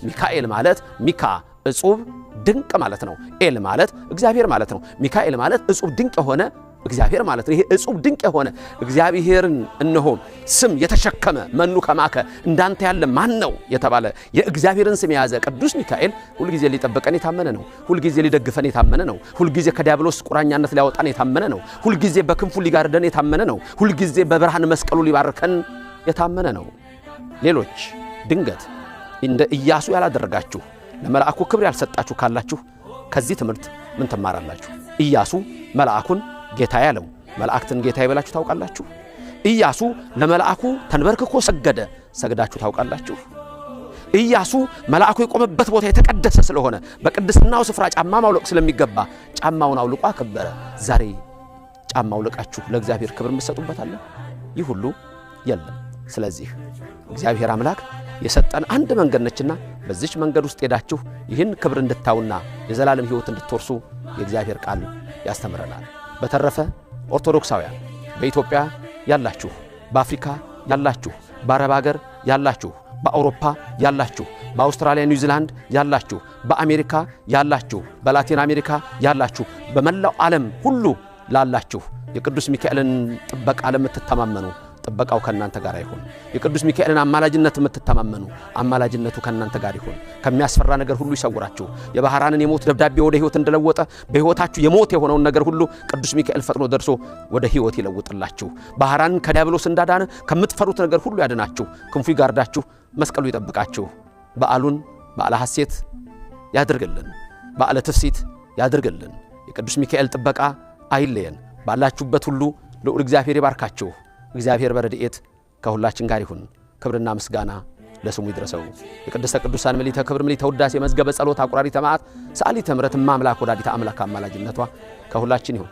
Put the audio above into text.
ሚካኤል ማለት ሚካ እጹብ ድንቅ ማለት ነው። ኤል ማለት እግዚአብሔር ማለት ነው። ሚካኤል ማለት እጹብ ድንቅ የሆነ እግዚአብሔር ማለት ነው። ይሄ እጹብ ድንቅ የሆነ እግዚአብሔርን እነሆ ስም የተሸከመ መኑ ከማከ እንዳንተ ያለ ማን ነው የተባለ የእግዚአብሔርን ስም የያዘ ቅዱስ ሚካኤል ሁሉ ጊዜ ሊጠብቀን የታመነ ነው። ሁሉ ጊዜ ሊደግፈን የታመነ ነው። ሁሉ ጊዜ ከዲያብሎስ ቁራኛነት ሊያወጣን የታመነ ነው። ሁሉ ጊዜ በክንፉ ሊጋርደን የታመነ ነው። ሁሉ ጊዜ በብርሃን መስቀሉ ሊባርከን የታመነ ነው። ሌሎች ድንገት እንደ ኢያሱ ያላደረጋችሁ ለመልአኩ ክብር ያልሰጣችሁ ካላችሁ ከዚህ ትምህርት ምን ትማራላችሁ? ኢያሱ መልአኩን ጌታ ያለው መልአክትን ጌታ ይበላችሁ ታውቃላችሁ? ኢያሱ ለመልአኩ ተንበርክኮ ሰገደ፣ ሰግዳችሁ ታውቃላችሁ? ኢያሱ መልአኩ የቆመበት ቦታ የተቀደሰ ስለሆነ በቅድስናው ስፍራ ጫማ ማውለቅ ስለሚገባ ጫማውን አውልቆ አከበረ። ዛሬ ጫማ አውልቃችሁ ለእግዚአብሔር ክብር መስጠቱበታል? ይህ ሁሉ የለም። ስለዚህ እግዚአብሔር አምላክ የሰጠን አንድ መንገድ ነችና በዚች መንገድ ውስጥ ሄዳችሁ ይህን ክብር እንድታውና የዘላለም ሕይወት እንድትወርሱ የእግዚአብሔር ቃል ያስተምረናል። በተረፈ ኦርቶዶክሳውያን በኢትዮጵያ ያላችሁ፣ በአፍሪካ ያላችሁ፣ በአረብ ሀገር ያላችሁ፣ በአውሮፓ ያላችሁ፣ በአውስትራሊያ ኒውዚላንድ ያላችሁ፣ በአሜሪካ ያላችሁ፣ በላቲን አሜሪካ ያላችሁ፣ በመላው ዓለም ሁሉ ላላችሁ የቅዱስ ሚካኤልን ጥበቃ ለምትተማመኑ ጥበቃው ከናንተ ጋር ይሁን። የቅዱስ ሚካኤልን አማላጅነት የምትተማመኑ አማላጅነቱ ከናንተ ጋር ይሁን። ከሚያስፈራ ነገር ሁሉ ይሰውራችሁ። የባህራንን የሞት ደብዳቤ ወደ ሕይወት እንደለወጠ በሕይወታችሁ የሞት የሆነውን ነገር ሁሉ ቅዱስ ሚካኤል ፈጥኖ ደርሶ ወደ ሕይወት ይለውጥላችሁ። ባህራንን ከዲያብሎስ እንዳዳነ ከምትፈሩት ነገር ሁሉ ያድናችሁ። ክንፉ ይጋርዳችሁ፣ መስቀሉ ይጠብቃችሁ። በዓሉን በዓለ ሐሴት ያድርግልን፣ በዓለ ትፍሲት ያድርግልን። የቅዱስ ሚካኤል ጥበቃ አይለየን። ባላችሁበት ሁሉ ልዑል እግዚአብሔር ይባርካችሁ። እግዚአብሔር በረድኤት ከሁላችን ጋር ይሁን። ክብርና ምስጋና ለስሙ ይድረሰው። የቅድስተ ቅዱሳን ምልዕተ ክብር ምልዕተ ውዳሴ መዝገበ ጸሎት አቁራሪተ መዓት ሰዓሊተ ምሕረት እማምላክ ወላዲተ አምላክ አማላጅነቷ ከሁላችን ይሁን።